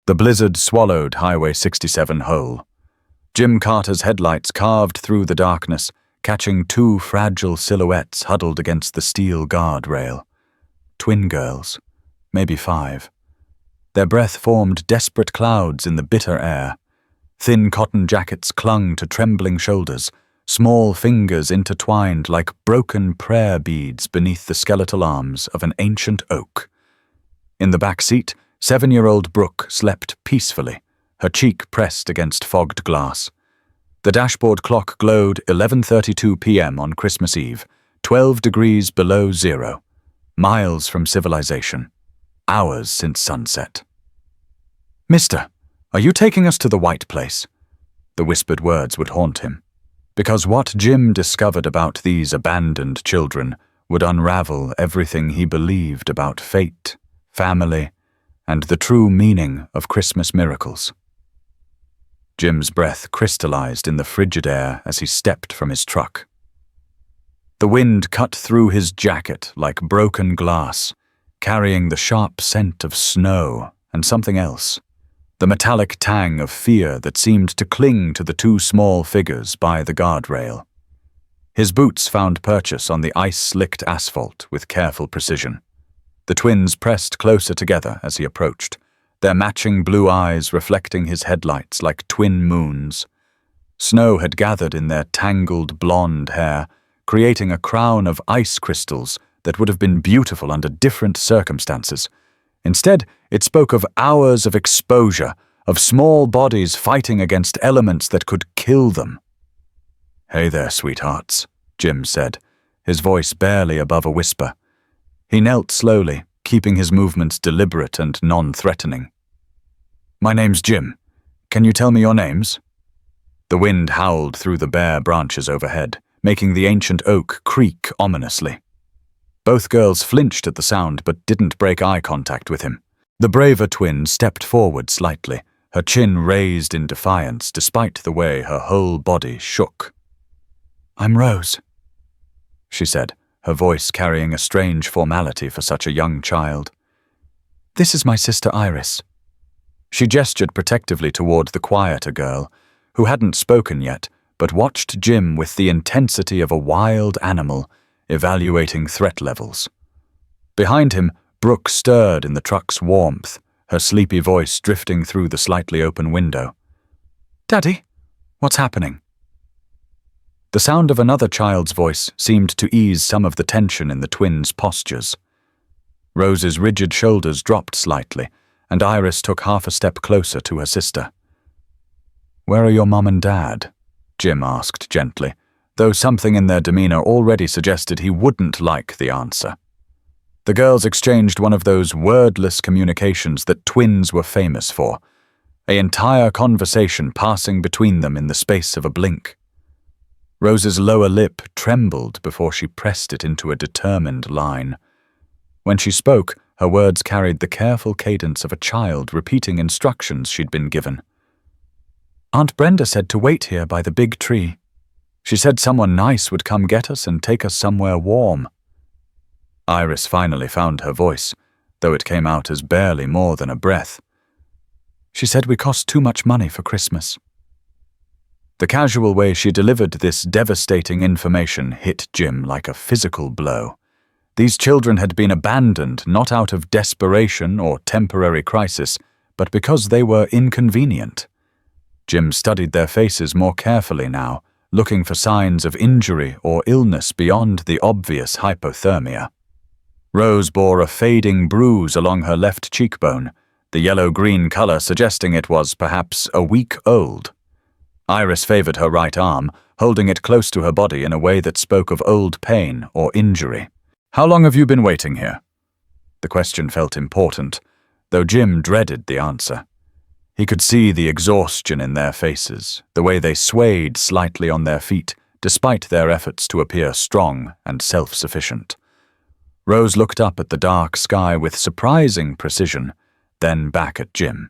The blizzard swallowed Highway 67 whole. Jim Carter's headlights carved through the darkness, catching two fragile silhouettes huddled against the steel guardrail. Twin girls, maybe 5. Their breath formed desperate clouds in the bitter air. Thin cotton jackets clung to trembling shoulders, small fingers intertwined like broken prayer beads beneath the skeletal arms of an ancient oak. In the back seat, 7-year-old Brooke slept peacefully, her cheek pressed against fogged glass. The dashboard clock glowed 11:32 p.m. on Christmas Eve, 12 degrees below zero, miles from civilization, hours since sunset. "Mister, are you taking us to the White Place?" The whispered words would haunt him, because what Jim discovered about these abandoned children would unravel everything he believed about fate, family, and the true meaning of Christmas miracles. Jim's breath crystallized in the frigid air as he stepped from his truck. The wind cut through his jacket like broken glass, carrying the sharp scent of snow and something else, the metallic tang of fear that seemed to cling to the two small figures by the guardrail. His boots found purchase on the ice-slicked asphalt with careful precision. The twins pressed closer together as he approached, their matching blue eyes reflecting his headlights like twin moons. Snow had gathered in their tangled blonde hair, creating a crown of ice crystals that would have been beautiful under different circumstances. Instead, it spoke of hours of exposure, of small bodies fighting against elements that could kill them. "Hey there, sweethearts," Jim said, his voice barely above a whisper. He knelt slowly, keeping his movements deliberate and non-threatening. "My name's Jim. Can you tell me your names?" The wind howled through the bare branches overhead, making the ancient oak creak ominously. Both girls flinched at the sound but didn't break eye contact with him. The braver twin stepped forward slightly, her chin raised in defiance despite the way her whole body shook. "I'm Rose," she said, her voice carrying a strange formality for such a young child. "This is my sister Iris." She gestured protectively toward the quieter girl, who hadn't spoken yet, but watched Jim with the intensity of a wild animal, evaluating threat levels. Behind him, Brooke stirred in the truck's warmth, her sleepy voice drifting through the slightly open window. "Daddy, what's happening?" The sound of another child's voice seemed to ease some of the tension in the twins' postures. Rose's rigid shoulders dropped slightly, and Iris took half a step closer to her sister. "Where are your mom and dad?" Jim asked gently, though something in their demeanor already suggested he wouldn't like the answer. The girls exchanged one of those wordless communications that twins were famous for, an entire conversation passing between them in the space of a blink. Rose's lower lip trembled before she pressed it into a determined line. When she spoke, her words carried the careful cadence of a child repeating instructions she'd been given. "Aunt Brenda said to wait here by the big tree. She said someone nice would come get us and take us somewhere warm." Iris finally found her voice, though it came out as barely more than a breath. "She said we cost too much money for Christmas." The casual way she delivered this devastating information hit Jim like a physical blow. These children had been abandoned not out of desperation or temporary crisis, but because they were inconvenient. Jim studied their faces more carefully now, looking for signs of injury or illness beyond the obvious hypothermia. Rose bore a fading bruise along her left cheekbone, the yellow-green color suggesting it was perhaps a week old. Iris favored her right arm, holding it close to her body in a way that spoke of old pain or injury. "How long have you been waiting here?" The question felt important, though Jim dreaded the answer. He could see the exhaustion in their faces, the way they swayed slightly on their feet, despite their efforts to appear strong and self-sufficient. Rose looked up at the dark sky with surprising precision, then back at Jim.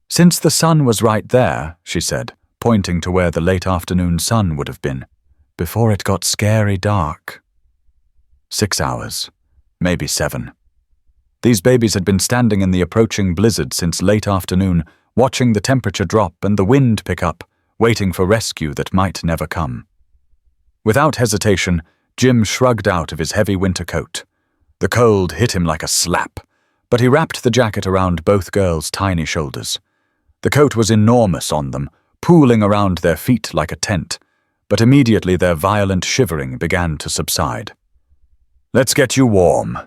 "Since the sun was right there," she said, pointing to where the late afternoon sun would have been, "before it got scary dark." 6 hours, maybe 7. These babies had been standing in the approaching blizzard since late afternoon, watching the temperature drop and the wind pick up, waiting for rescue that might never come. Without hesitation, Jim shrugged out of his heavy winter coat. The cold hit him like a slap, but he wrapped the jacket around both girls' tiny shoulders. The coat was enormous on them, pooling around their feet like a tent, but immediately their violent shivering began to subside. "Let's get you warm,"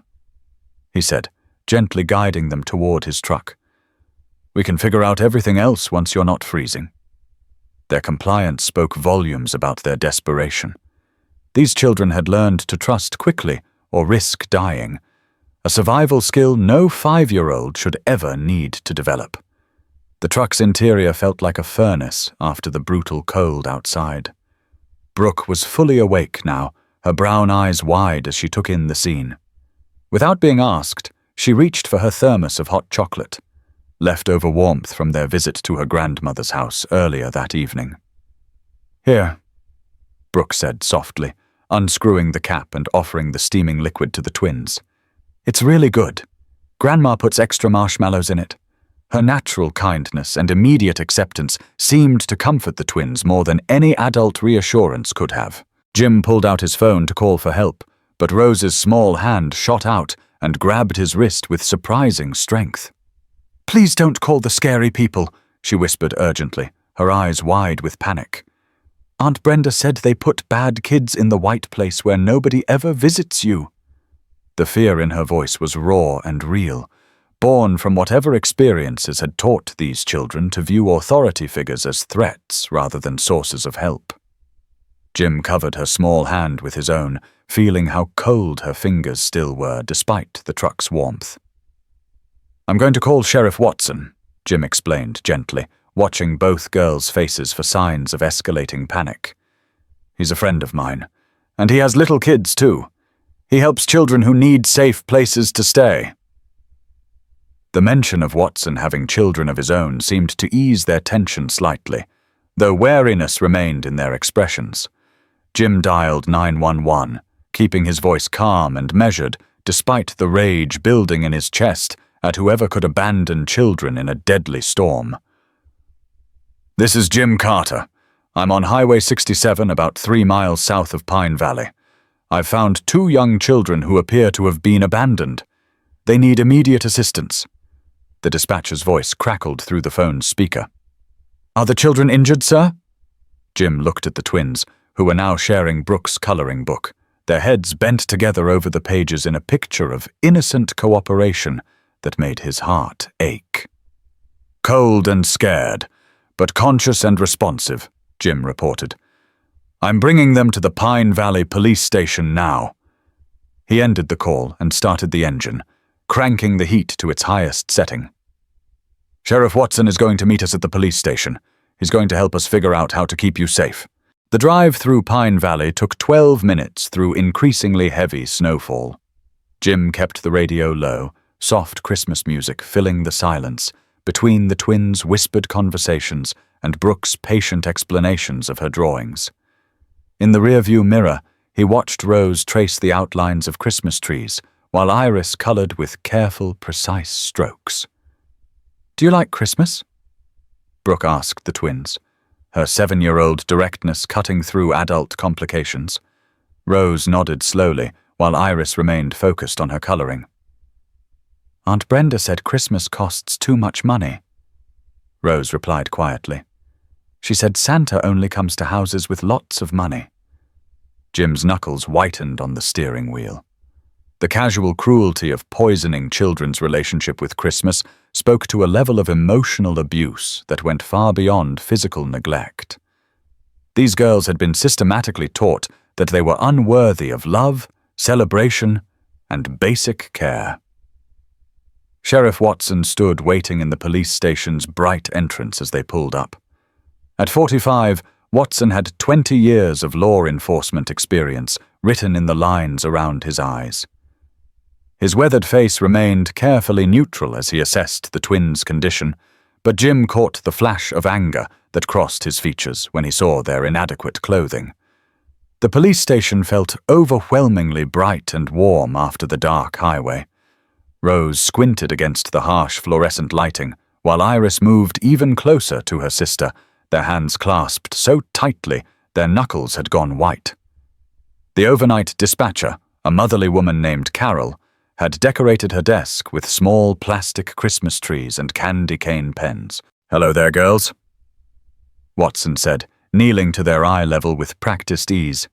he said, gently guiding them toward his truck. "We can figure out everything else once you're not freezing." Their compliance spoke volumes about their desperation. These children had learned to trust quickly or risk dying, a survival skill no 5-year-old should ever need to develop. The truck's interior felt like a furnace after the brutal cold outside. Brooke was fully awake now, her brown eyes wide as she took in the scene. Without being asked, she reached for her thermos of hot chocolate, leftover warmth from their visit to her grandmother's house earlier that evening. "Here," Brooke said softly, unscrewing the cap and offering the steaming liquid to the twins. "It's really good. Grandma puts extra marshmallows in it." Her natural kindness and immediate acceptance seemed to comfort the twins more than any adult reassurance could have. Jim pulled out his phone to call for help, but Rose's small hand shot out and grabbed his wrist with surprising strength. "Please don't call the scary people," she whispered urgently, her eyes wide with panic. "Aunt Brenda said they put bad kids in the white place where nobody ever visits you." The fear in her voice was raw and real, born from whatever experiences had taught these children to view authority figures as threats rather than sources of help. Jim covered her small hand with his own, feeling how cold her fingers still were despite the truck's warmth. "I'm going to call Sheriff Watson," Jim explained gently, watching both girls' faces for signs of escalating panic. "He's a friend of mine, and he has little kids too. He helps children who need safe places to stay." The mention of Watson having children of his own seemed to ease their tension slightly, though wariness remained in their expressions. Jim dialed 911, keeping his voice calm and measured despite the rage building in his chest at whoever could abandon children in a deadly storm. "This is Jim Carter. I'm on Highway 67 about 3 miles south of Pine Valley. I've found 2 young children who appear to have been abandoned. They need immediate assistance." The dispatcher's voice crackled through the phone's speaker. "Are the children injured, sir?" Jim looked at the twins, who were now sharing Brooke's coloring book, their heads bent together over the pages in a picture of innocent cooperation that made his heart ache. "Cold and scared, but conscious and responsive," Jim reported. "I'm bringing them to the Pine Valley Police Station now." He ended the call and started the engine, cranking the heat to its highest setting. "Sheriff Watson is going to meet us at the police station. He's going to help us figure out how to keep you safe." The drive through Pine Valley took 12 minutes through increasingly heavy snowfall. Jim kept the radio low, soft Christmas music filling the silence between the twins' whispered conversations and Brooke's patient explanations of her drawings. In the rearview mirror, he watched Rose trace the outlines of Christmas trees, while Iris colored with careful, precise strokes. "Do you like Christmas?" Brooke asked the twins, her 7-year-old directness cutting through adult complications. Rose nodded slowly, while Iris remained focused on her coloring. "Aunt Brenda said Christmas costs too much money," Rose replied quietly. "She said Santa only comes to houses with lots of money." Jim's knuckles whitened on the steering wheel. The casual cruelty of poisoning children's relationship with Christmas spoke to a level of emotional abuse that went far beyond physical neglect. These girls had been systematically taught that they were unworthy of love, celebration, and basic care. Sheriff Watson stood waiting in the police station's bright entrance as they pulled up. At 45, Watson had 20 years of law enforcement experience written in the lines around his eyes. His weathered face remained carefully neutral as he assessed the twins' condition, but Jim caught the flash of anger that crossed his features when he saw their inadequate clothing. The police station felt overwhelmingly bright and warm after the dark highway. Rose squinted against the harsh fluorescent lighting, while Iris moved even closer to her sister, their hands clasped so tightly their knuckles had gone white. The overnight dispatcher, a motherly woman named Carol, had decorated her desk with small plastic Christmas trees and candy cane pens. "Hello there, girls," Watson said, kneeling to their eye level with practiced ease.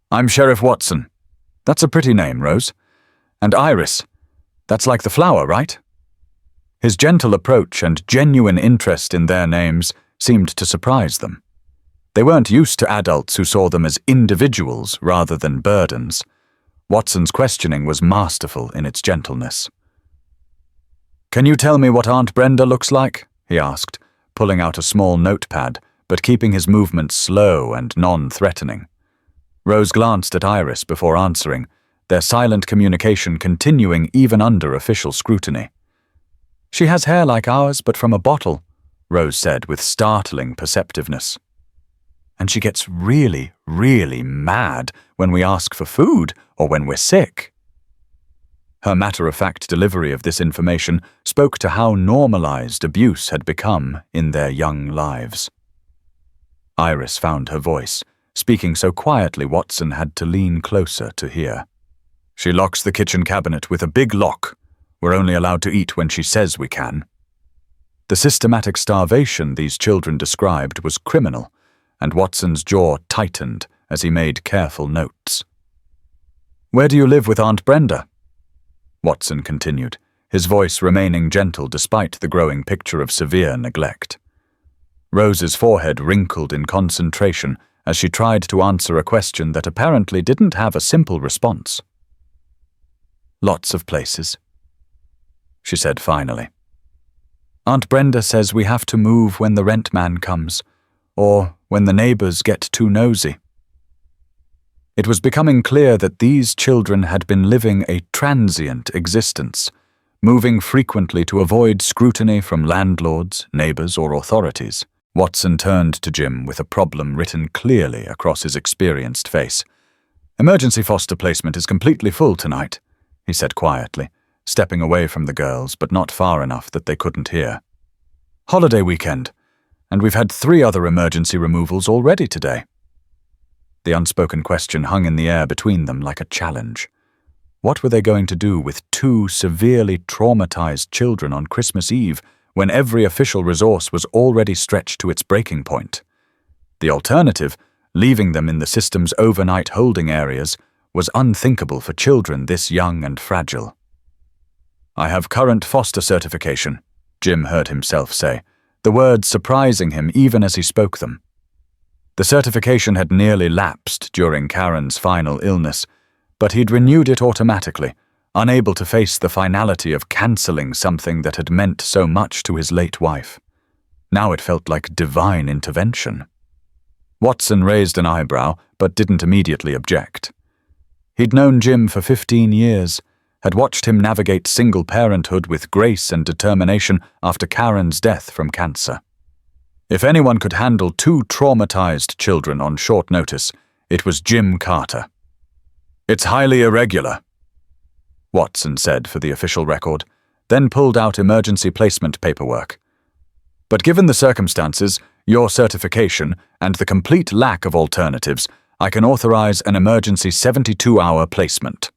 "I'm Sheriff Watson. That's a pretty name, Rose. And Iris. That's like the flower, right?" His gentle approach and genuine interest in their names seemed to surprise them. They weren't used to adults who saw them as individuals rather than burdens. Watson's questioning was masterful in its gentleness. "Can you tell me what Aunt Brenda looks like?" he asked, pulling out a small notepad, but keeping his movements slow and non-threatening. Rose glanced at Iris before answering, their silent communication continuing even under official scrutiny. "She has hair like ours, but from a bottle," Rose said with startling perceptiveness. "And she gets really, really mad when we ask for food or when we're sick." Her matter-of-fact delivery of this information spoke to how normalized abuse had become in their young lives. Iris found her voice, speaking so quietly Watson had to lean closer to hear. "She locks the kitchen cabinet with a big lock. We're only allowed to eat when she says we can." The systematic starvation these children described was criminal, and Watson's jaw tightened as he made careful notes. "Where do you live with Aunt Brenda?" Watson continued, his voice remaining gentle despite the growing picture of severe neglect. Rose's forehead wrinkled in concentration as she tried to answer a question that apparently didn't have a simple response. "Lots of places," she said finally. "Aunt Brenda says we have to move when the rent man comes, or when the neighbors get too nosy." It was becoming clear that these children had been living a transient existence, moving frequently to avoid scrutiny from landlords, neighbors, or authorities. Watson turned to Jim with a problem written clearly across his experienced face. "Emergency foster placement is completely full tonight," he said quietly, stepping away from the girls but not far enough that they couldn't hear. "Holiday weekend, and we've had 3 other emergency removals already today." The unspoken question hung in the air between them like a challenge. What were they going to do with 2 severely traumatized children on Christmas Eve when every official resource was already stretched to its breaking point? The alternative, leaving them in the system's overnight holding areas, was unthinkable for children this young and fragile. "I have current foster certification," Jim heard himself say, the words surprising him even as he spoke them. The certification had nearly lapsed during Karen's final illness, but he'd renewed it automatically, unable to face the finality of cancelling something that had meant so much to his late wife. Now it felt like divine intervention. Watson raised an eyebrow, but didn't immediately object. He'd known Jim for 15 years, had watched him navigate single parenthood with grace and determination after Karen's death from cancer. If anyone could handle 2 traumatized children on short notice, it was Jim Carter. "It's highly irregular," Watson said for the official record, then pulled out emergency placement paperwork. "But given the circumstances, your certification, and the complete lack of alternatives, I can authorize an emergency 72-hour placement."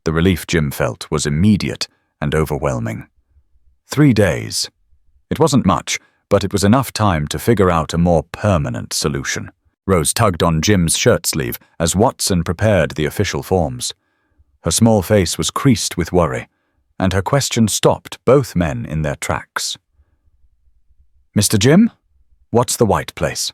The relief Jim felt was immediate and overwhelming. 3 days. It wasn't much, but it was enough time to figure out a more permanent solution. Rose tugged on Jim's shirt sleeve as Watson prepared the official forms. Her small face was creased with worry, and her question stopped both men in their tracks. "Mr. Jim, what's the white place?"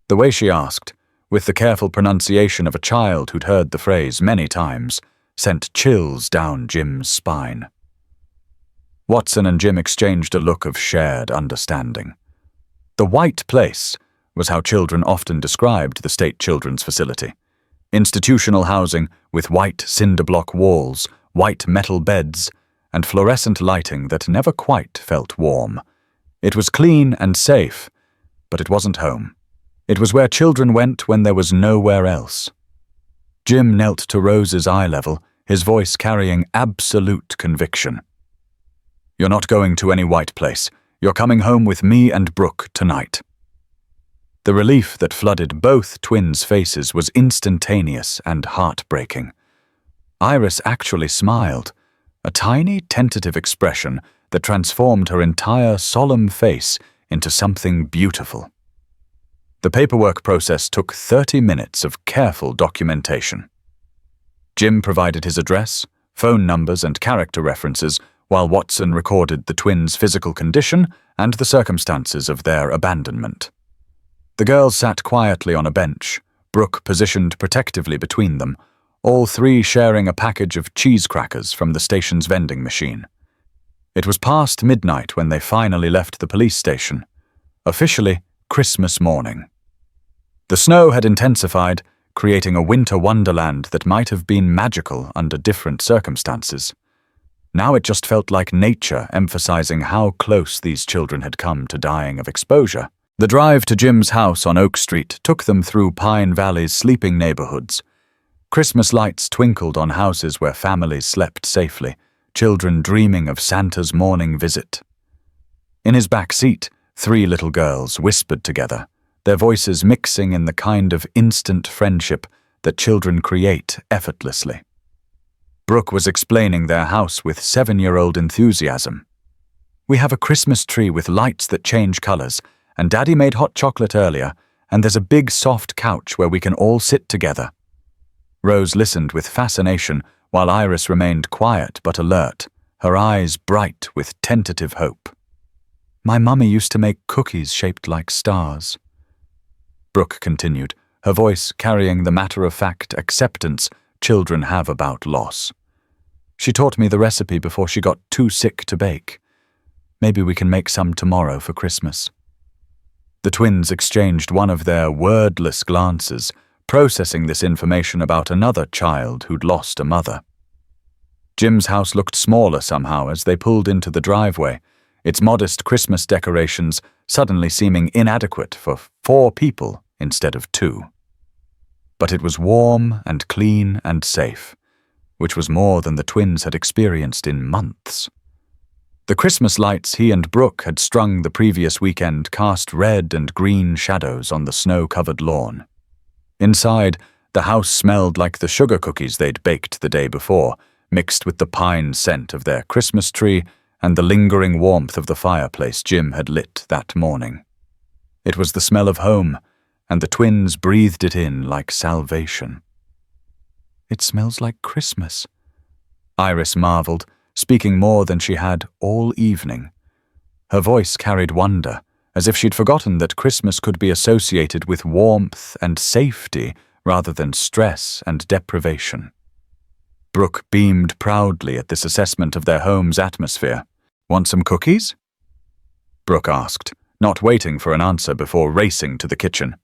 The way she asked, with the careful pronunciation of a child who'd heard the phrase many times, sent chills down Jim's spine. Watson and Jim exchanged a look of shared understanding. The white place was how children often described the state children's facility. Institutional housing with white cinder block walls, white metal beds, and fluorescent lighting that never quite felt warm. It was clean and safe, but it wasn't home. It was where children went when there was nowhere else. Jim knelt to Rose's eye level, his voice carrying absolute conviction. "You're not going to any white place. You're coming home with me and Brooke tonight." The relief that flooded both twins' faces was instantaneous and heartbreaking. Iris actually smiled, a tiny, tentative expression that transformed her entire solemn face into something beautiful. The paperwork process took 30 minutes of careful documentation. Jim provided his address, phone numbers, and character references, while Watson recorded the twins' physical condition and the circumstances of their abandonment. The girls sat quietly on a bench, Brooke positioned protectively between them, all three sharing a package of cheese crackers from the station's vending machine. It was past midnight when they finally left the police station, officially Christmas morning. The snow had intensified, creating a winter wonderland that might have been magical under different circumstances. Now it just felt like nature emphasizing how close these children had come to dying of exposure. The drive to Jim's house on Oak Street took them through Pine Valley's sleeping neighborhoods. Christmas lights twinkled on houses where families slept safely, children dreaming of Santa's morning visit. In his back seat, three little girls whispered together, their voices mixing in the kind of instant friendship that children create effortlessly. Brooke was explaining their house with 7-year-old enthusiasm. "We have a Christmas tree with lights that change colors, and Daddy made hot chocolate earlier, and there's a big soft couch where we can all sit together." Rose listened with fascination while Iris remained quiet but alert, her eyes bright with tentative hope. "My mummy used to make cookies shaped like stars." Brooke continued, her voice carrying the matter-of-fact acceptance children have about loss. "She taught me the recipe before she got too sick to bake. Maybe we can make some tomorrow for Christmas." The twins exchanged one of their wordless glances, processing this information about another child who'd lost a mother. Jim's house looked smaller somehow as they pulled into the driveway, its modest Christmas decorations suddenly seeming inadequate for 4 people instead of 2. But it was warm and clean and safe, which was more than the twins had experienced in months. The Christmas lights he and Brooke had strung the previous weekend cast red and green shadows on the snow-covered lawn. Inside, the house smelled like the sugar cookies they'd baked the day before, mixed with the pine scent of their Christmas tree and the lingering warmth of the fireplace Jim had lit that morning. It was the smell of home, and the twins breathed it in like salvation. "It smells like Christmas," Iris marveled, speaking more than she had all evening. Her voice carried wonder, as if she'd forgotten that Christmas could be associated with warmth and safety rather than stress and deprivation. Brooke beamed proudly at this assessment of their home's atmosphere. "Want some cookies?" Brooke asked, not waiting for an answer before racing to the kitchen.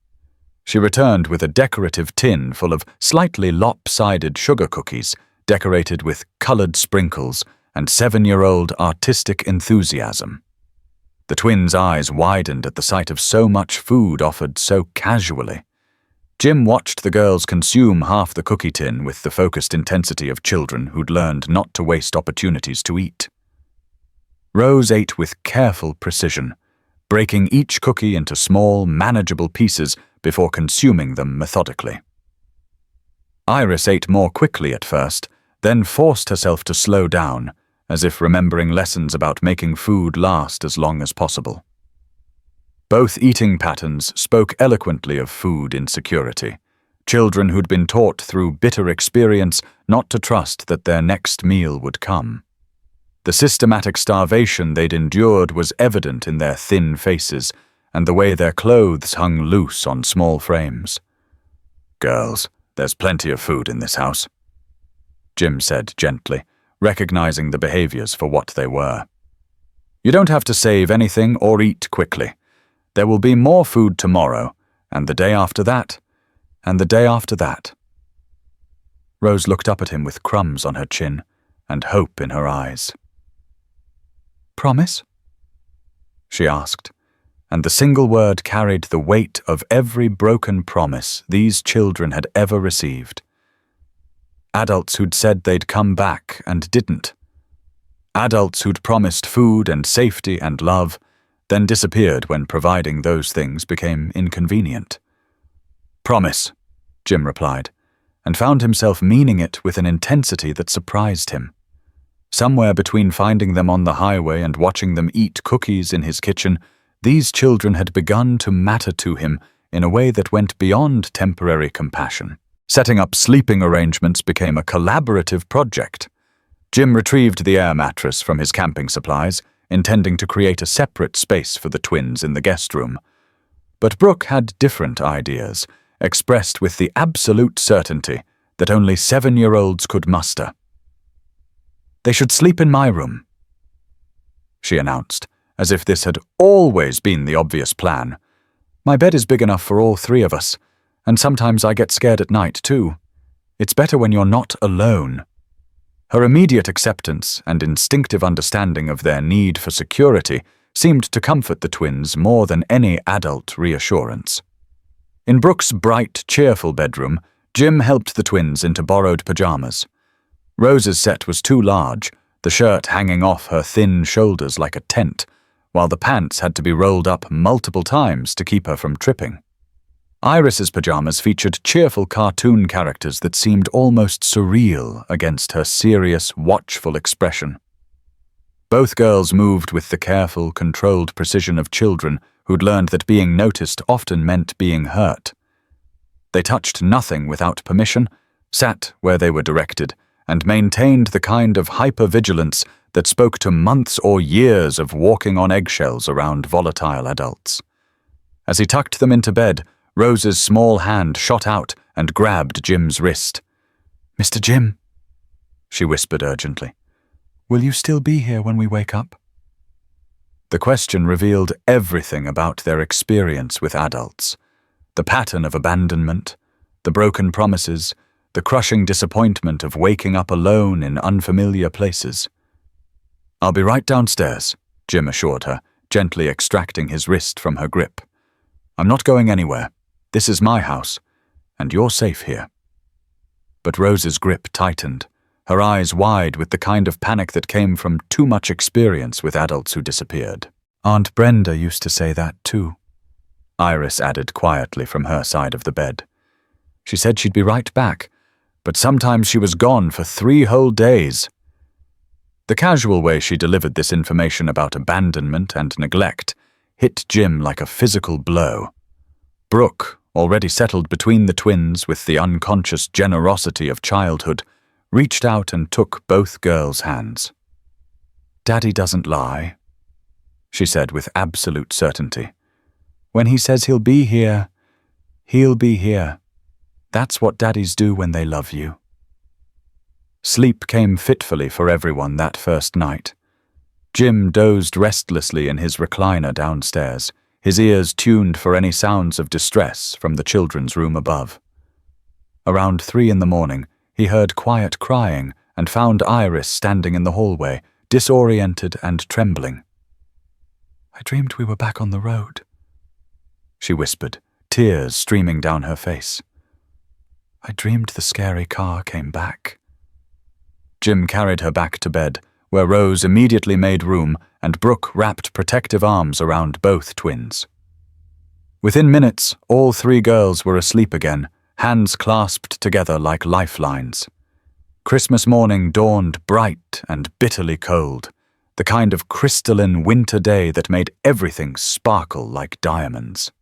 She returned with a decorative tin full of slightly lopsided sugar cookies, decorated with colored sprinkles and 7-year-old artistic enthusiasm. The twins' eyes widened at the sight of so much food offered so casually. Jim watched the girls consume half the cookie tin with the focused intensity of children who'd learned not to waste opportunities to eat. Rose ate with careful precision, breaking each cookie into small, manageable pieces before consuming them methodically. Iris ate more quickly at first, then forced herself to slow down, as if remembering lessons about making food last as long as possible. Both eating patterns spoke eloquently of food insecurity, children who'd been taught through bitter experience not to trust that their next meal would come. The systematic starvation they'd endured was evident in their thin faces and the way their clothes hung loose on small frames. "Girls, there's plenty of food in this house," Jim said gently, recognizing the behaviors for what they were. "You don't have to save anything or eat quickly. There will be more food tomorrow, and the day after that, and the day after that." Rose looked up at him with crumbs on her chin and hope in her eyes. "Promise?" she asked, and the single word carried the weight of every broken promise these children had ever received. Adults who'd said they'd come back and didn't. Adults who'd promised food and safety and love, then disappeared when providing those things became inconvenient. "Promise," Jim replied, and found himself meaning it with an intensity that surprised him. Somewhere between finding them on the highway and watching them eat cookies in his kitchen, these children had begun to matter to him in a way that went beyond temporary compassion. Setting up sleeping arrangements became a collaborative project. Jim retrieved the air mattress from his camping supplies, intending to create a separate space for the twins in the guest room. But Brooke had different ideas, expressed with the absolute certainty that only 7-year-olds could muster. "They should sleep in my room," she announced, as if this had always been the obvious plan. "My bed is big enough for all 3 of us, and sometimes I get scared at night, too. It's better when you're not alone." Her immediate acceptance and instinctive understanding of their need for security seemed to comfort the twins more than any adult reassurance. In Brooke's bright, cheerful bedroom, Jim helped the twins into borrowed pajamas. Rose's set was too large, the shirt hanging off her thin shoulders like a tent, while the pants had to be rolled up multiple times to keep her from tripping. Iris's pajamas featured cheerful cartoon characters that seemed almost surreal against her serious, watchful expression. Both girls moved with the careful, controlled precision of children who'd learned that being noticed often meant being hurt. They touched nothing without permission, sat where they were directed, and maintained the kind of hypervigilance that spoke to months or years of walking on eggshells around volatile adults. As he tucked them into bed, Rose's small hand shot out and grabbed Jim's wrist. "Mr. Jim," she whispered urgently, "will you still be here when we wake up?" The question revealed everything about their experience with adults. The pattern of abandonment, the broken promises, the crushing disappointment of waking up alone in unfamiliar places. "I'll be right downstairs," Jim assured her, gently extracting his wrist from her grip. "I'm not going anywhere. This is my house, and you're safe here." But Rose's grip tightened, her eyes wide with the kind of panic that came from too much experience with adults who disappeared. "Aunt Brenda used to say that too," Iris added quietly from her side of the bed. "She said she'd be right back, but sometimes she was gone for 3 whole days." The casual way she delivered this information about abandonment and neglect hit Jim like a physical blow. Brooke, already settled between the twins with the unconscious generosity of childhood, reached out and took both girls' hands. "Daddy doesn't lie," she said with absolute certainty. "When he says he'll be here, he'll be here. That's what daddies do when they love you." Sleep came fitfully for everyone that first night. Jim dozed restlessly in his recliner downstairs, his ears tuned for any sounds of distress from the children's room above. Around 3 in the morning, he heard quiet crying and found Iris standing in the hallway, disoriented and trembling. "I dreamed we were back on the road," she whispered, tears streaming down her face. "I dreamed the scary car came back." Jim carried her back to bed, where Rose immediately made room and Brooke wrapped protective arms around both twins. Within minutes, all 3 girls were asleep again, hands clasped together like lifelines. Christmas morning dawned bright and bitterly cold, the kind of crystalline winter day that made everything sparkle like diamonds.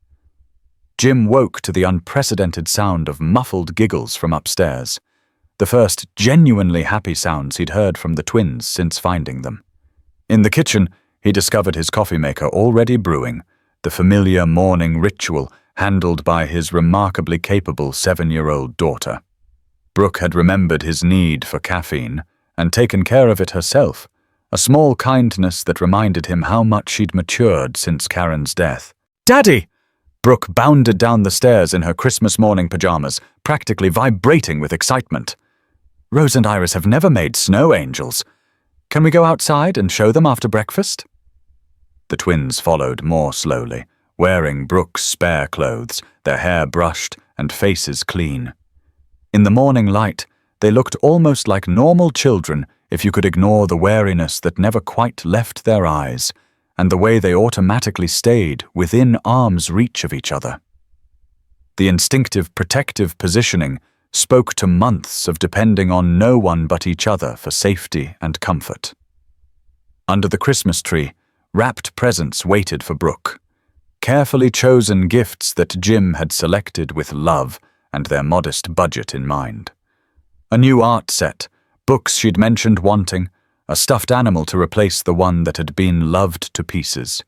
Jim woke to the unprecedented sound of muffled giggles from upstairs, the first genuinely happy sounds he'd heard from the twins since finding them. In the kitchen, he discovered his coffee maker already brewing, the familiar morning ritual handled by his remarkably capable 7-year-old daughter. Brooke had remembered his need for caffeine and taken care of it herself, a small kindness that reminded him how much she'd matured since Karen's death. "Daddy!" Brooke bounded down the stairs in her Christmas morning pajamas, practically vibrating with excitement. "Rose and Iris have never made snow angels. Can we go outside and show them after breakfast?" The twins followed more slowly, wearing Brooke's spare clothes, their hair brushed and faces clean. In the morning light, They looked almost like normal children if you could ignore the wariness that never quite left their eyes and the way they automatically stayed within arm's reach of each other. The instinctive protective positioning spoke to months of depending on no one but each other for safety and comfort. Under the Christmas tree, wrapped presents waited for Brooke, carefully chosen gifts that Jim had selected with love and their modest budget in mind. A new art set, books she'd mentioned wanting, a stuffed animal to replace the one that had been loved to pieces.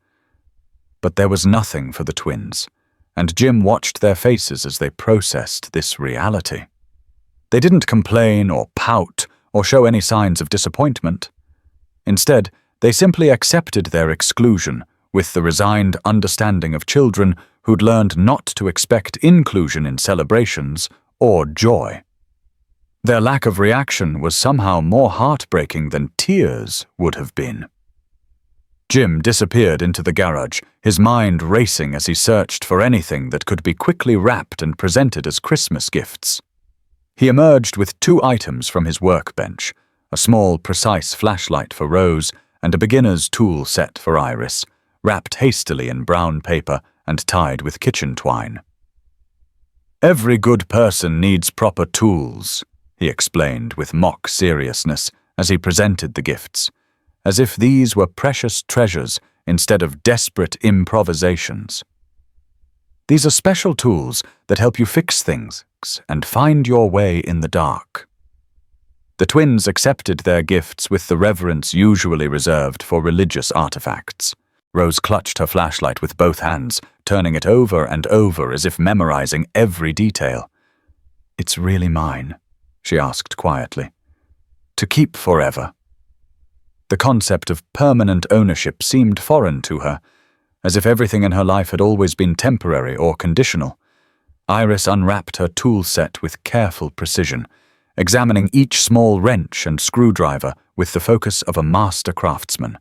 But there was nothing for the twins, and Jim watched their faces as they processed this reality. They didn't complain or pout or show any signs of disappointment. Instead, they simply accepted their exclusion with the resigned understanding of children who'd learned not to expect inclusion in celebrations or joy. Their lack of reaction was somehow more heartbreaking than tears would have been. Jim disappeared into the garage, his mind racing as he searched for anything that could be quickly wrapped and presented as Christmas gifts. He emerged with 2 items from his workbench, a small, precise flashlight for Rose and a beginner's tool set for Iris, wrapped hastily in brown paper and tied with kitchen twine. "Every good person needs proper tools," he explained with mock seriousness as he presented the gifts, as if these were precious treasures instead of desperate improvisations. "These are special tools that help you fix things and find your way in the dark." The twins accepted their gifts with the reverence usually reserved for religious artifacts. Rose clutched her flashlight with both hands, turning it over and over as if memorizing every detail. "It's really mine?" she asked quietly. "To keep forever?" The concept of permanent ownership seemed foreign to her, as if everything in her life had always been temporary or conditional. Iris unwrapped her tool set with careful precision, examining each small wrench and screwdriver with the focus of a master craftsman.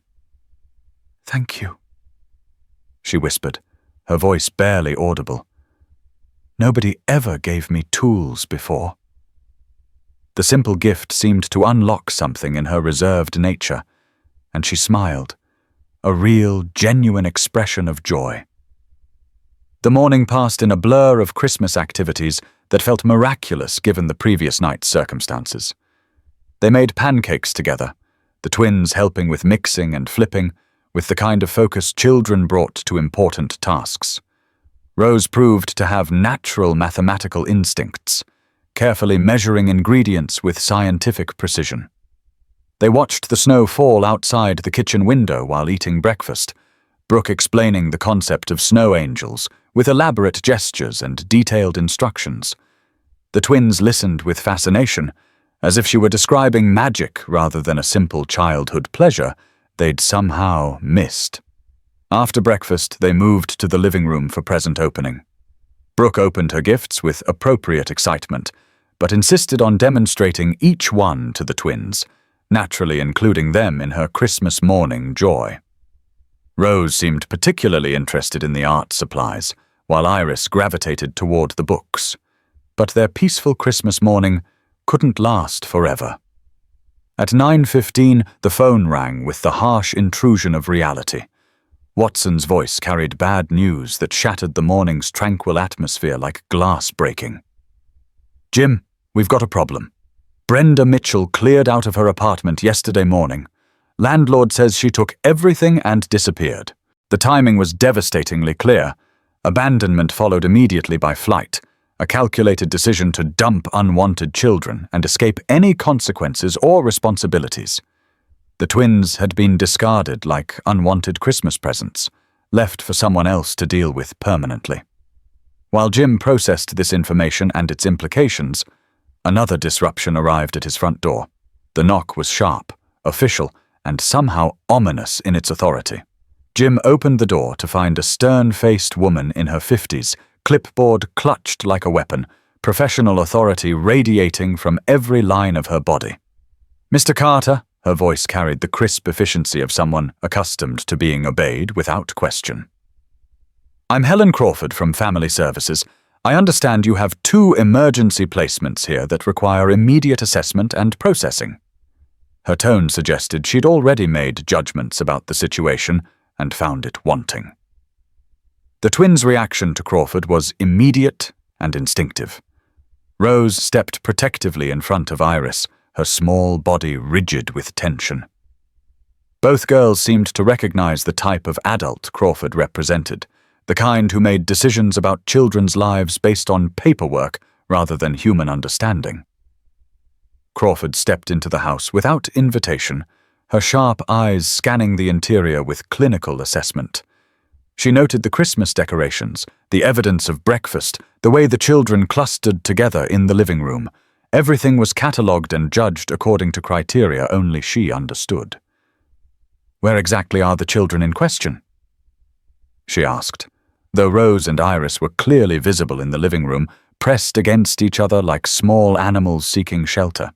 "Thank you," she whispered, her voice barely audible. "Nobody ever gave me tools before." The simple gift seemed to unlock something in her reserved nature, and she smiled, a real, genuine expression of joy. The morning passed in a blur of Christmas activities that felt miraculous given the previous night's circumstances. They made pancakes together, the twins helping with mixing and flipping, with the kind of focus children brought to important tasks. Rose proved to have natural mathematical instincts, carefully measuring ingredients with scientific precision. They watched the snow fall outside the kitchen window while eating breakfast, Brooke explaining the concept of snow angels with elaborate gestures and detailed instructions. The twins listened with fascination, as if she were describing magic rather than a simple childhood pleasure they'd somehow missed. After breakfast, they moved to the living room for present opening. Brooke opened her gifts with appropriate excitement, but insisted on demonstrating each one to the twins, naturally including them in her Christmas morning joy. Rose seemed particularly interested in the art supplies, while Iris gravitated toward the books. But their peaceful Christmas morning couldn't last forever. At 9:15, the phone rang with the harsh intrusion of reality. Watson's voice carried bad news that shattered the morning's tranquil atmosphere like glass breaking. "Jim, we've got a problem. Brenda Mitchell cleared out of her apartment yesterday morning. Landlord says she took everything and disappeared." The timing was devastatingly clear. Abandonment followed immediately by flight, a calculated decision to dump unwanted children and escape any consequences or responsibilities. The twins had been discarded like unwanted Christmas presents, left for someone else to deal with permanently. While Jim processed this information and its implications, another disruption arrived at his front door. The knock was sharp, official, and somehow ominous in its authority. Jim opened the door to find a stern-faced woman in her 50s, clipboard clutched like a weapon, professional authority radiating from every line of her body. "Mr. Carter," her voice carried the crisp efficiency of someone accustomed to being obeyed without question. "I'm Helen Crawford from Family Services. I understand you have 2 emergency placements here that require immediate assessment and processing. Her tone suggested she'd already made judgments about the situation and found it wanting. The twins' reaction to Crawford was immediate and instinctive. Rose stepped protectively in front of Iris, her small body rigid with tension. Both girls seemed to recognize the type of adult Crawford represented, the kind who made decisions about children's lives based on paperwork rather than human understanding. Crawford stepped into the house without invitation, her sharp eyes scanning the interior with clinical assessment. She noted the Christmas decorations, the evidence of breakfast, the way the children clustered together in the living room. Everything was catalogued and judged according to criteria only she understood. "Where exactly are the children in question?" she asked, though Rose and Iris were clearly visible in the living room, pressed against each other like small animals seeking shelter.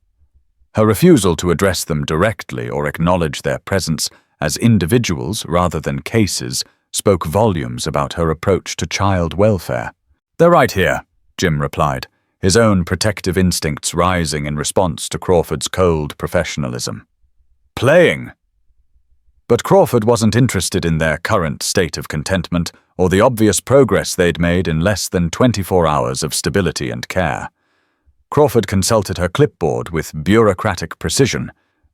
Her refusal to address them directly or acknowledge their presence as individuals rather than cases spoke volumes about her approach to child welfare. "They're right here," Jim replied, his own protective instincts rising in response to Crawford's cold professionalism. "Playing." But Crawford wasn't interested in their current state of contentment or the obvious progress they'd made in less than 24 hours of stability and care. Crawford consulted her clipboard with bureaucratic precision,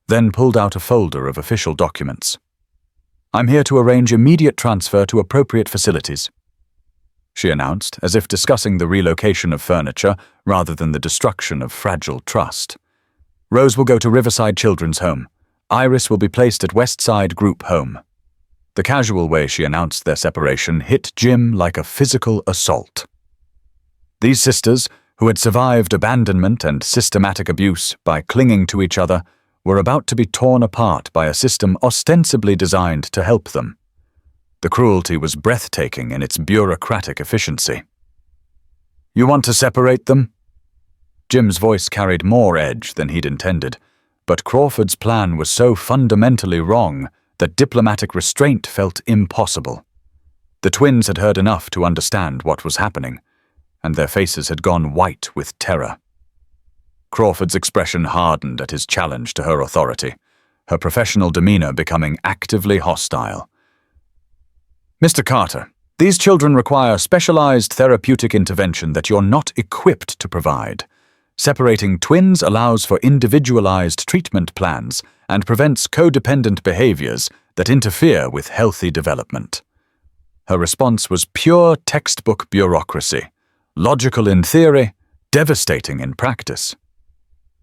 then pulled out a folder of official documents. "I'm here to arrange immediate transfer to appropriate facilities," she announced, as if discussing the relocation of furniture rather than the destruction of fragile trust. "Rose will go to Riverside Children's Home. Iris will be placed at Westside Group Home." The casual way she announced their separation hit Jim like a physical assault. These sisters, who had survived abandonment and systematic abuse by clinging to each other, were about to be torn apart by a system ostensibly designed to help them. The cruelty was breathtaking in its bureaucratic efficiency. "You want to separate them?" Jim's voice carried more edge than he'd intended, but Crawford's plan was so fundamentally wrong that diplomatic restraint felt impossible. The twins had heard enough to understand what was happening, and their faces had gone white with terror. Crawford's expression hardened at his challenge to her authority, her professional demeanor becoming actively hostile. "Mr. Carter, these children require specialized therapeutic intervention that you're not equipped to provide. Separating twins allows for individualized treatment plans and prevents codependent behaviors that interfere with healthy development." Her response was pure textbook bureaucracy, logical in theory, devastating in practice.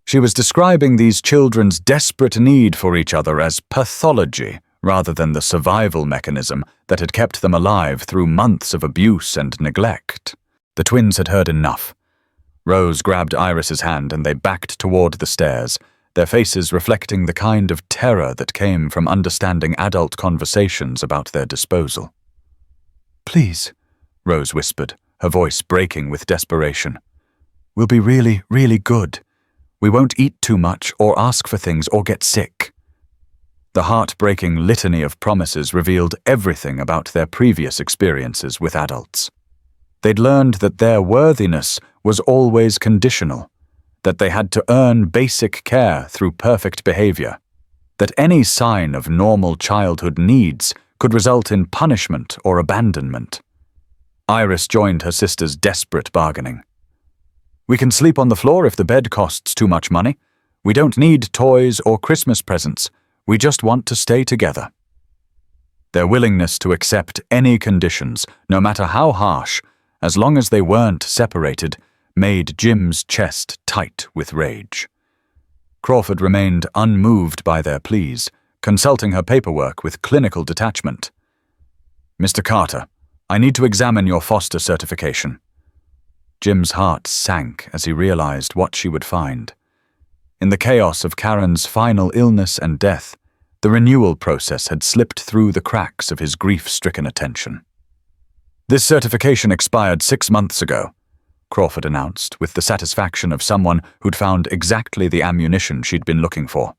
She was describing these children's desperate need for each other as pathology rather than the survival mechanism that had kept them alive through months of abuse and neglect. The twins had heard enough. Rose grabbed Iris's hand and they backed toward the stairs, their faces reflecting the kind of terror that came from understanding adult conversations about their disposal. "Please," Rose whispered, her voice breaking with desperation. "We'll be really, really good. We won't eat too much or ask for things or get sick." The heartbreaking litany of promises revealed everything about their previous experiences with adults. They'd learned that their worthiness was always conditional, that they had to earn basic care through perfect behavior, that any sign of normal childhood needs could result in punishment or abandonment. Iris joined her sister's desperate bargaining. "We can sleep on the floor if the bed costs too much money. We don't need toys or Christmas presents. We just want to stay together." Their willingness to accept any conditions, no matter how harsh, as long as they weren't separated, made Jim's chest tight with rage. Crawford remained unmoved by their pleas, consulting her paperwork with clinical detachment. "Mr. Carter, I need to examine your foster certification." Jim's heart sank as he realized what she would find. In the chaos of Karen's final illness and death, the renewal process had slipped through the cracks of his grief-stricken attention. "This certification expired 6 months ago," Crawford announced, with the satisfaction of someone who'd found exactly the ammunition she'd been looking for.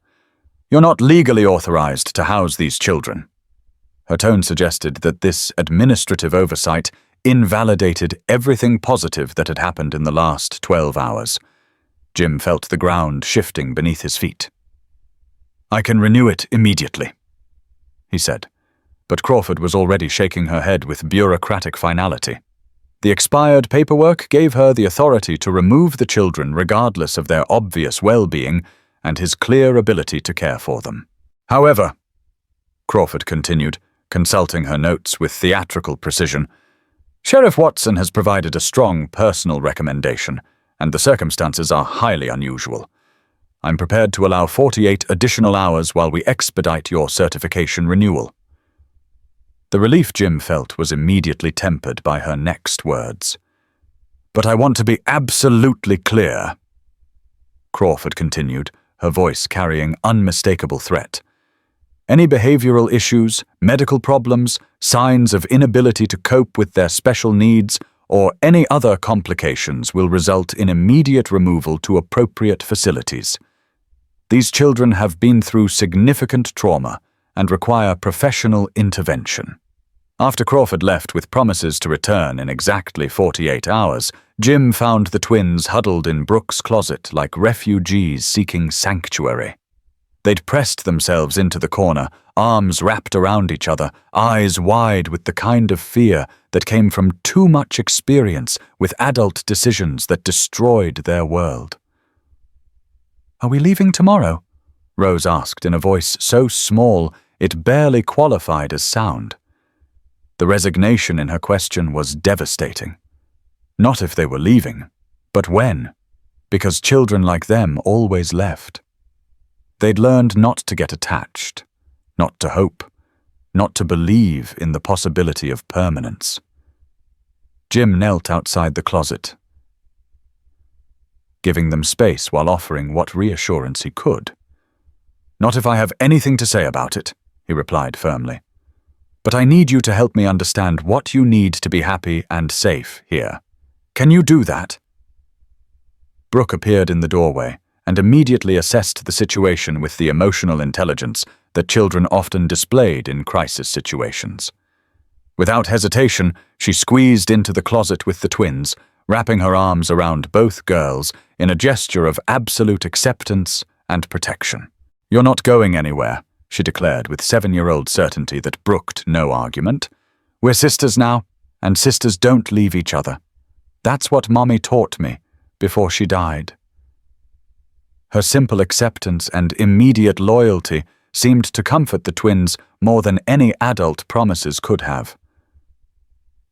"You're not legally authorized to house these children." Her tone suggested that this administrative oversight invalidated everything positive that had happened in the last 12 hours. Jim felt the ground shifting beneath his feet. "I can renew it immediately," he said, but Crawford was already shaking her head with bureaucratic finality. The expired paperwork gave her the authority to remove the children regardless of their obvious well-being and his clear ability to care for them. "However," Crawford continued, consulting her notes with theatrical precision, "Sheriff Watson has provided a strong personal recommendation, and the circumstances are highly unusual. I'm prepared to allow 48 additional hours while we expedite your certification renewal." The relief Jim felt was immediately tempered by her next words. "But I want to be absolutely clear," Crawford continued, her voice carrying unmistakable threat. "Any behavioral issues, medical problems, signs of inability to cope with their special needs, or any other complications will result in immediate removal to appropriate facilities. These children have been through significant trauma and require professional intervention." After Crawford left with promises to return in exactly 48 hours, Jim found the twins huddled in Brooke's closet like refugees seeking sanctuary. They'd pressed themselves into the corner, arms wrapped around each other, eyes wide with the kind of fear that came from too much experience with adult decisions that destroyed their world. "Are we leaving tomorrow?" Rose asked in a voice so small it barely qualified as sound. The resignation in her question was devastating. Not if they were leaving, but when, because children like them always left. They'd learned not to get attached, not to hope, not to believe in the possibility of permanence. Jim knelt outside the closet, giving them space while offering what reassurance he could. "Not if I have anything to say about it," he replied firmly. "But I need you to help me understand what you need to be happy and safe here. Can you do that?" Brooke appeared in the doorway and immediately assessed the situation with the emotional intelligence that children often displayed in crisis situations. Without hesitation, she squeezed into the closet with the twins, wrapping her arms around both girls in a gesture of absolute acceptance and protection. "You're not going anywhere," she declared with 7-year-old certainty that brooked no argument. "We're sisters now, and sisters don't leave each other. That's what Mommy taught me before she died." Her simple acceptance and immediate loyalty seemed to comfort the twins more than any adult promises could have.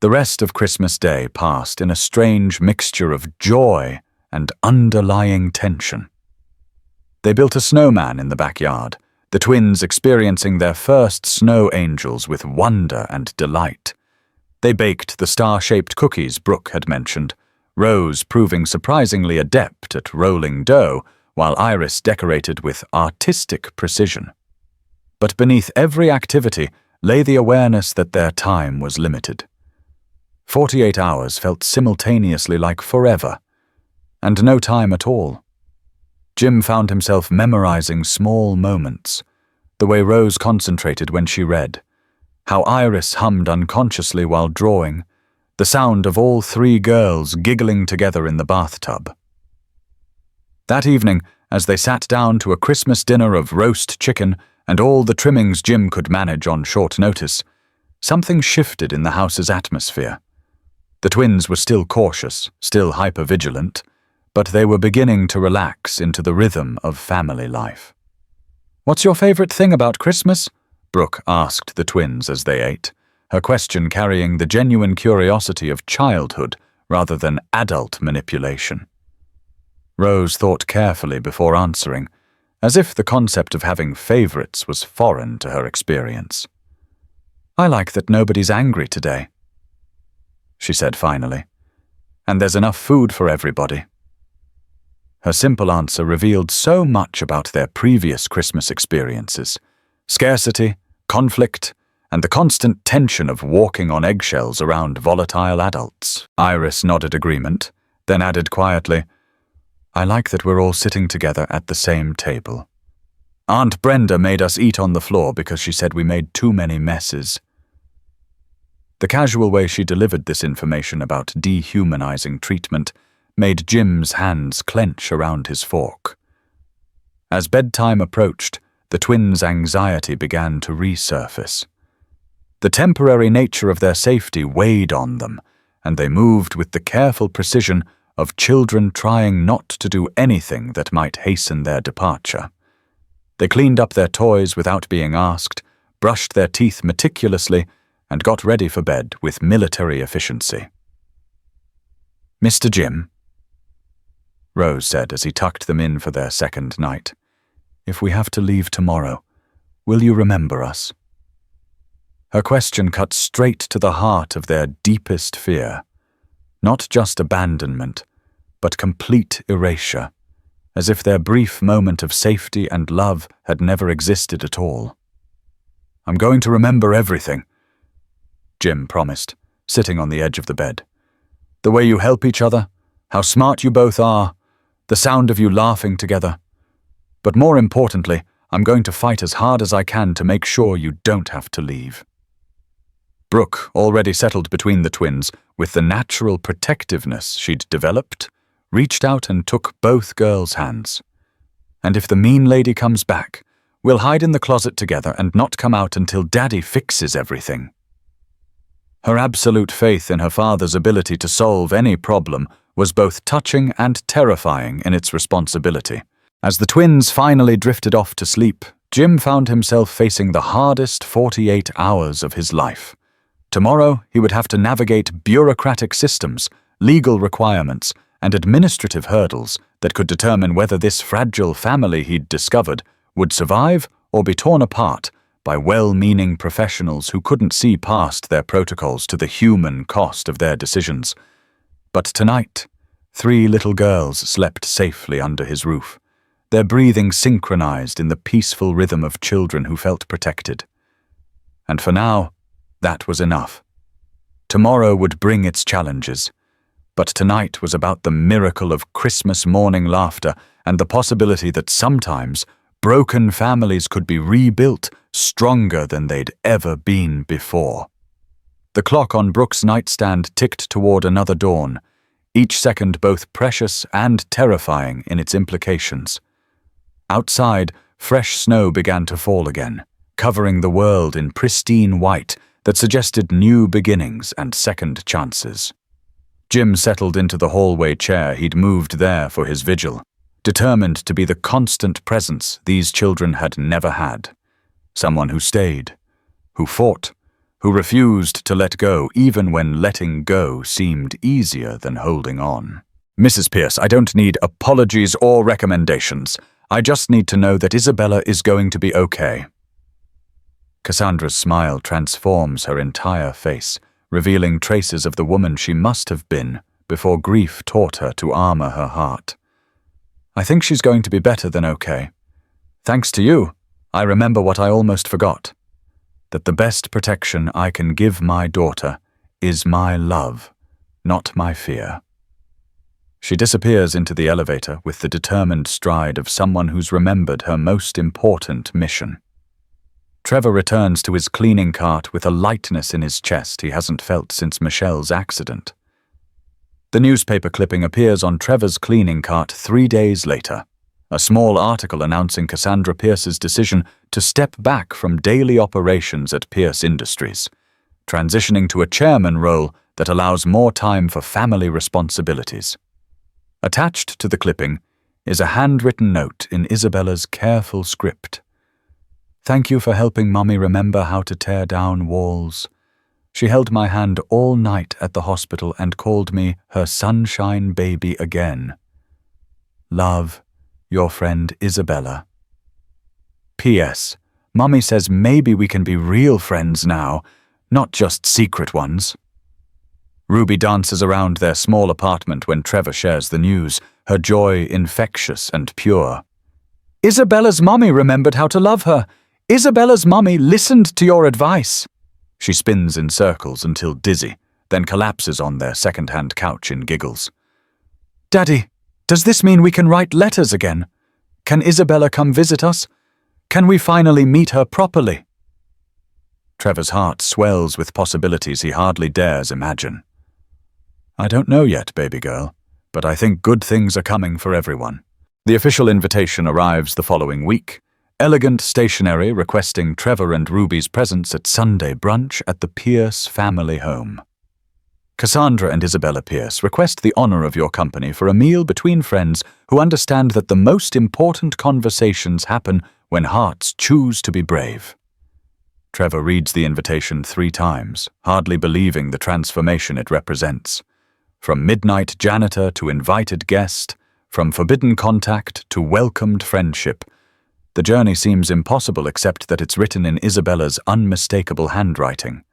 The rest of Christmas Day passed in a strange mixture of joy and underlying tension. They built a snowman in the backyard, the twins experiencing their first snow angels with wonder and delight. They baked the star-shaped cookies Brooke had mentioned, Rose proving surprisingly adept at rolling dough, while Iris decorated with artistic precision. But beneath every activity lay the awareness that their time was limited. 48 hours felt simultaneously like forever, and no time at all. Jim found himself memorizing small moments, the way Rose concentrated when she read, how Iris hummed unconsciously while drawing, the sound of all 3 girls giggling together in the bathtub. That evening, as they sat down to a Christmas dinner of roast chicken and all the trimmings Jim could manage on short notice, something shifted in the house's atmosphere. The twins were still cautious, still hypervigilant, but they were beginning to relax into the rhythm of family life. "What's your favorite thing about Christmas?" Brooke asked the twins as they ate, her question carrying the genuine curiosity of childhood rather than adult manipulation. Rose thought carefully before answering, as if the concept of having favorites was foreign to her experience. "I like that nobody's angry today," she said finally, "and there's enough food for everybody." Her simple answer revealed so much about their previous Christmas experiences: scarcity, conflict, and the constant tension of walking on eggshells around volatile adults. Iris nodded agreement, then added quietly, "I like that we're all sitting together at the same table. Aunt Brenda made us eat on the floor because she said we made too many messes." The casual way she delivered this information about dehumanizing treatment made Jim's hands clench around his fork. As bedtime approached, the twins' anxiety began to resurface. The temporary nature of their safety weighed on them, and they moved with the careful precision of children trying not to do anything that might hasten their departure. They cleaned up their toys without being asked, brushed their teeth meticulously, and got ready for bed with military efficiency. "Mr. Jim," Rose said as he tucked them in for their second night, "if we have to leave tomorrow, will you remember us?" Her question cut straight to the heart of their deepest fear. Not just abandonment, but complete erasure, as if their brief moment of safety and love had never existed at all. "I'm going to remember everything," Jim promised, sitting on the edge of the bed. "The way you help each other, how smart you both are, the sound of you laughing together. But more importantly, I'm going to fight as hard as I can to make sure you don't have to leave." Brooke, already settled between the twins, with the natural protectiveness she'd developed, reached out and took both girls' hands. "And if the mean lady comes back, we'll hide in the closet together and not come out until Daddy fixes everything." Her absolute faith in her father's ability to solve any problem was both touching and terrifying in its responsibility. As the twins finally drifted off to sleep, Jim found himself facing the hardest 48 hours of his life. Tomorrow, he would have to navigate bureaucratic systems, legal requirements, and administrative hurdles that could determine whether this fragile family he'd discovered would survive or be torn apart by well-meaning professionals who couldn't see past their protocols to the human cost of their decisions. But tonight, 3 little girls slept safely under his roof, their breathing synchronized in the peaceful rhythm of children who felt protected. And for now, that was enough. Tomorrow would bring its challenges, but tonight was about the miracle of Christmas morning laughter and the possibility that sometimes broken families could be rebuilt stronger than they'd ever been before. The clock on Brooke's nightstand ticked toward another dawn, each second both precious and terrifying in its implications. Outside, fresh snow began to fall again, covering the world in pristine white that suggested new beginnings and second chances. Jim settled into the hallway chair he'd moved there for his vigil, determined to be the constant presence these children had never had. Someone who stayed, who fought, who refused to let go even when letting go seemed easier than holding on. "Mrs. Pierce, I don't need apologies or recommendations. I just need to know that Isabella is going to be okay." Cassandra's smile transforms her entire face, revealing traces of the woman she must have been before grief taught her to armor her heart. "I think she's going to be better than okay. Thanks to you, I remember what I almost forgot, that the best protection I can give my daughter is my love, not my fear." She disappears into the elevator with the determined stride of someone who's remembered her most important mission. Trevor returns to his cleaning cart with a lightness in his chest he hasn't felt since Michelle's accident. The newspaper clipping appears on Trevor's cleaning cart 3 days later, a small article announcing Cassandra Pierce's decision to step back from daily operations at Pierce Industries, transitioning to a chairman role that allows more time for family responsibilities. Attached to the clipping is a handwritten note in Isabella's careful script. "Thank you for helping Mommy remember how to tear down walls. She held my hand all night at the hospital and called me her sunshine baby again. Love, your friend Isabella. P.S. Mommy says maybe we can be real friends now, not just secret ones." Ruby dances around their small apartment when Trevor shares the news, her joy infectious and pure. "Isabella's mommy remembered how to love her. Isabella's mommy listened to your advice." She spins in circles until dizzy, then collapses on their second-hand couch in giggles. "Daddy, does this mean we can write letters again? Can Isabella come visit us? Can we finally meet her properly?" Trevor's heart swells with possibilities he hardly dares imagine. I don't know yet, baby girl, but I think good things are coming for everyone. The official invitation arrives the following week. Elegant stationery requesting Trevor and Ruby's presence at Sunday brunch at the Pierce family home. Cassandra and Isabella Pierce request the honor of your company for a meal between friends who understand that the most important conversations happen when hearts choose to be brave. Trevor reads the invitation 3 times, hardly believing the transformation it represents. From midnight janitor to invited guest, from forbidden contact to welcomed friendship, the journey seems impossible except that it's written in Isabella's unmistakable handwriting.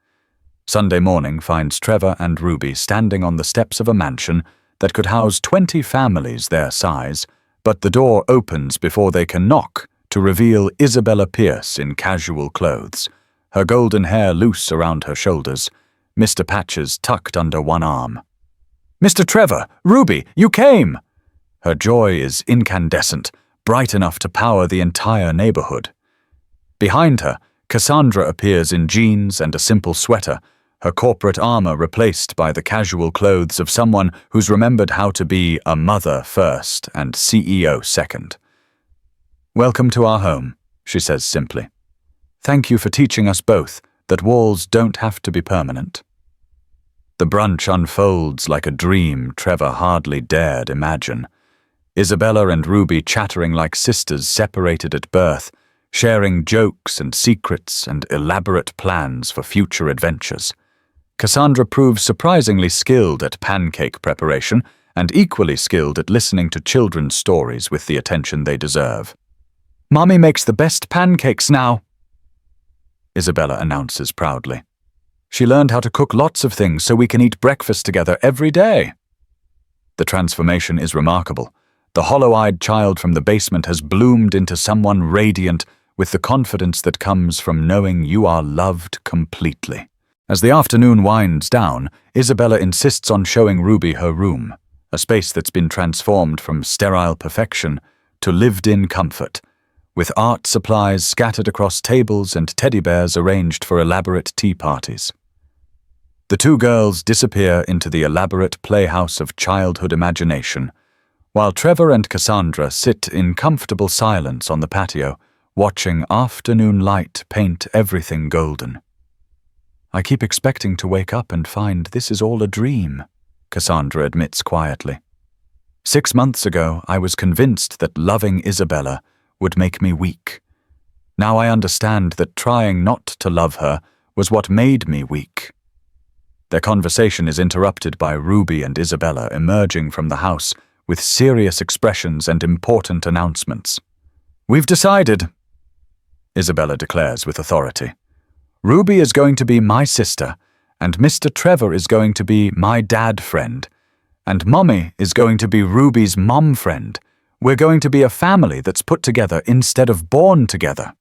Sunday morning finds Trevor and Ruby standing on the steps of a mansion that could house 20 families their size, but the door opens before they can knock to reveal Isabella Pierce in casual clothes, her golden hair loose around her shoulders, Mr. Patches tucked under one arm. "Mr. Trevor! Ruby, you came!" Her joy is incandescent, bright enough to power the entire neighborhood. Behind her, Cassandra appears in jeans and a simple sweater, her corporate armor replaced by the casual clothes of someone who's remembered how to be a mother first and CEO second. "Welcome to our home," she says simply. "Thank you for teaching us both that walls don't have to be permanent." The brunch unfolds like a dream Trevor hardly dared imagine. Isabella and Ruby chattering like sisters separated at birth, sharing jokes and secrets and elaborate plans for future adventures. Cassandra proves surprisingly skilled at pancake preparation and equally skilled at listening to children's stories with the attention they deserve. "Mommy makes the best pancakes now," Isabella announces proudly. "She learned how to cook lots of things so we can eat breakfast together every day." The transformation is remarkable. The hollow-eyed child from the basement has bloomed into someone radiant with the confidence that comes from knowing you are loved completely. As the afternoon winds down, Isabella insists on showing Ruby her room, a space that's been transformed from sterile perfection to lived-in comfort, with art supplies scattered across tables and teddy bears arranged for elaborate tea parties. The 2 girls disappear into the elaborate playhouse of childhood imagination, while Trevor and Cassandra sit in comfortable silence on the patio, watching afternoon light paint everything golden. "I keep expecting to wake up and find this is all a dream," Cassandra admits quietly. "6 months ago, I was convinced that loving Isabella would make me weak. Now I understand that trying not to love her was what made me weak." Their conversation is interrupted by Ruby and Isabella emerging from the house with serious expressions and important announcements. "We've decided," Isabella declares with authority. "Ruby is going to be my sister, and Mr. Trevor is going to be my dad friend, and Mommy is going to be Ruby's mom friend. We're going to be a family that's put together instead of born together."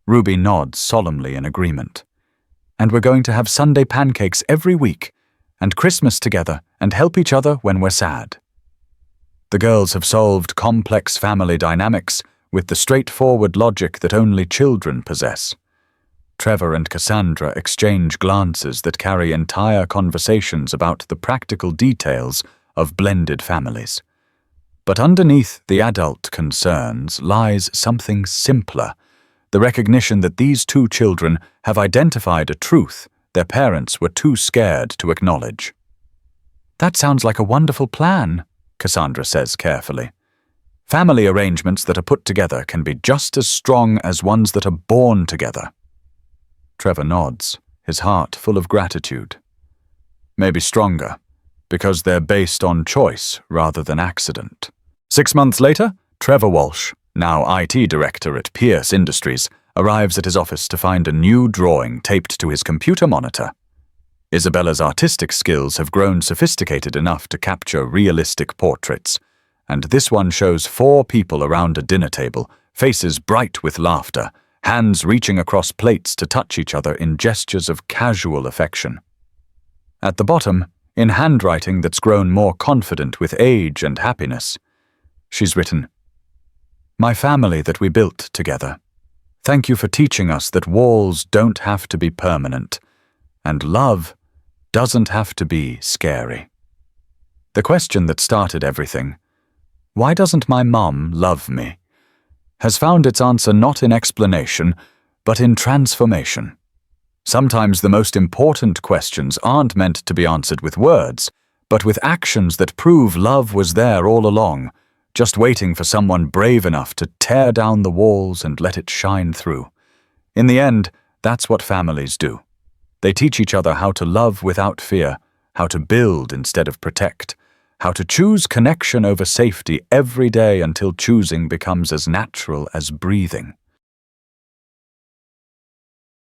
Ruby nods solemnly in agreement. "And we're going to have Sunday pancakes every week, and Christmas together, and help each other when we're sad." The girls have solved complex family dynamics with the straightforward logic that only children possess. Trevor and Cassandra exchange glances that carry entire conversations about the practical details of blended families. But underneath the adult concerns lies something simpler, the recognition that these 2 children have identified a truth their parents were too scared to acknowledge. "That sounds like a wonderful plan," Cassandra says carefully. "Family arrangements that are put together can be just as strong as ones that are born together." Trevor nods, his heart full of gratitude. "Maybe stronger, because they're based on choice rather than accident." 6 months later, Trevor Walsh, now IT director at Pierce Industries, arrives at his office to find a new drawing taped to his computer monitor. Isabella's artistic skills have grown sophisticated enough to capture realistic portraits, and this one shows 4 people around a dinner table, faces bright with laughter, hands reaching across plates to touch each other in gestures of casual affection. At the bottom, in handwriting that's grown more confident with age and happiness, she's written, "My family that we built together. Thank you for teaching us that walls don't have to be permanent, and love doesn't have to be scary. The question that started everything, why doesn't my mom love me, has found its answer not in explanation, but in transformation. Sometimes the most important questions aren't meant to be answered with words, but with actions that prove love was there all along, just waiting for someone brave enough to tear down the walls and let it shine through. In the end, that's what families do. They teach each other how to love without fear, how to build instead of protect, how to choose connection over safety every day until choosing becomes as natural as breathing.